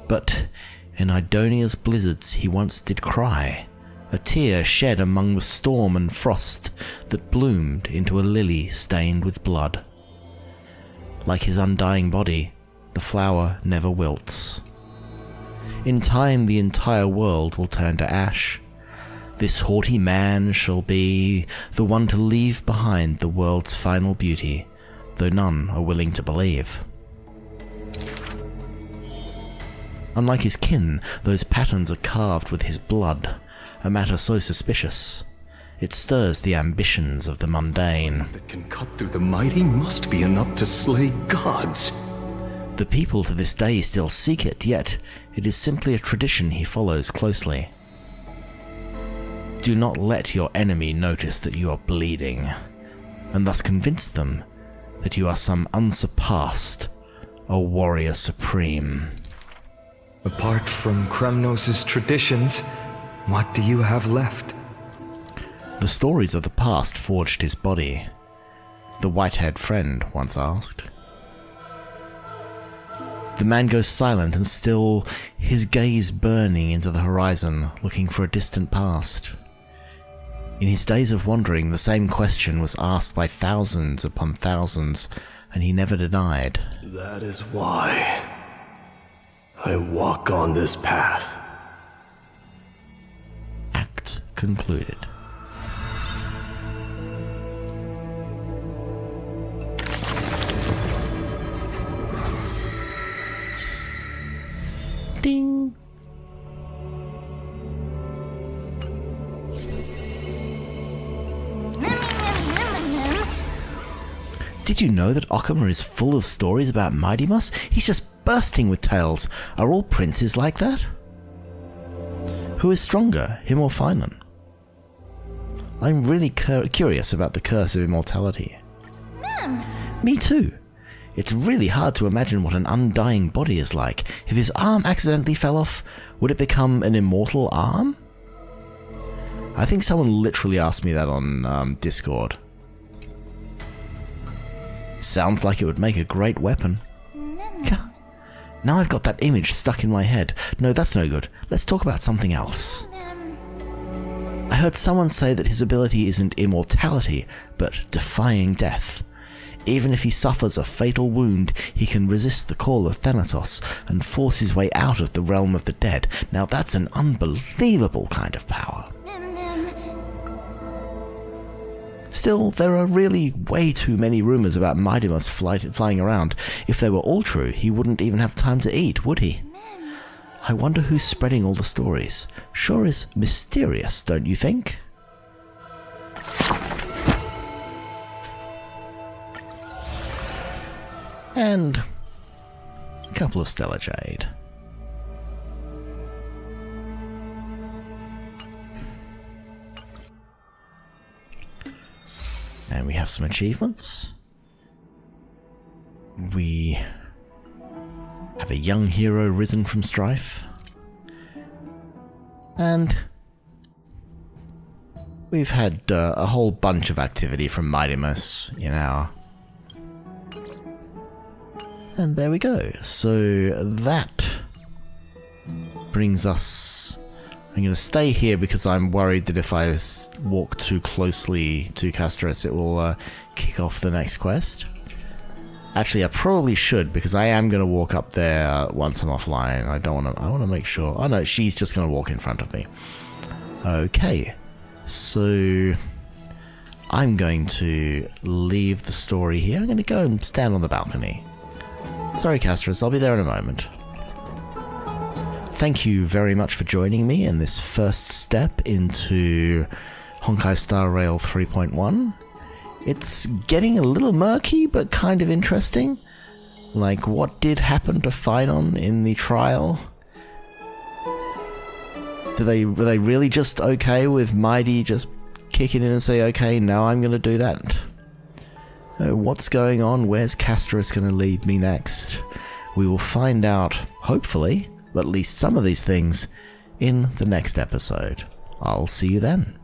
But in Idonia's blizzards he once did cry, a tear shed among the storm and frost that bloomed into a lily stained with blood. Like his undying body, the flower never wilts. In time the entire world will turn to ash. This haughty man shall be the one to leave behind the world's final beauty, though none are willing to believe. Unlike his kin, those patterns are carved with his blood, a matter so suspicious. It stirs the ambitions of the mundane. That can cut through the mighty must be enough to slay gods. The people to this day still seek it, yet it is simply a tradition he follows closely. Do not let your enemy notice that you are bleeding, and thus convince them that you are some unsurpassed, a warrior supreme. Apart from Kremnos' traditions, what do you have left? The stories of the past forged his body, the white-haired friend once asked. The man goes silent and still, his gaze burning into the horizon, looking for a distant past. In his days of wandering, the same question was asked by thousands upon thousands, and he never denied. That is why I walk on this path. Act concluded. Ding! Did you know that Occama is full of stories about Mightymus? He's just bursting with tales. Are all princes like that? Who is stronger, him or Phainon? I'm really curious about the curse of immortality. Me too. It's really hard to imagine what an undying body is like. If his arm accidentally fell off, would it become an immortal arm? I think someone literally asked me that on Discord. Sounds like it would make a great weapon. Now I've got that image stuck in my head. No, that's no good. Let's talk about something else. I heard someone say that his ability isn't immortality, but defying death. Even if he suffers a fatal wound, he can resist the call of Thanatos and force his way out of the realm of the dead. Now that's an unbelievable kind of power. Still, there are really way too many rumors about Mightymus flying around. If they were all true, he wouldn't even have time to eat, would he? I wonder who's spreading all the stories. Sure is mysterious, don't you think? And a couple of Stellar Jade. And we have some achievements. We have a young hero risen from strife. And we've had a whole bunch of activity from Mightymus in our... And there we go. So that brings us... I'm going to stay here because I'm worried that if I walk too closely to Castris, it will kick off the next quest. Actually, I probably should, because I am going to walk up there once I'm offline. I want to make sure... Oh no, she's just going to walk in front of me. Okay. So... I'm going to leave the story here. I'm going to go and stand on the balcony. Sorry, Castris, I'll be there in a moment. Thank you very much for joining me in this first step into Honkai Star Rail 3.1. It's getting a little murky, but kind of interesting. Like, what did happen to Phainon in the trial? Were they really just okay with Mighty just kicking in and say, okay, now I'm going to do that? What's going on? Where's Castris going to lead me next? We will find out, hopefully, at least some of these things, in the next episode. I'll see you then.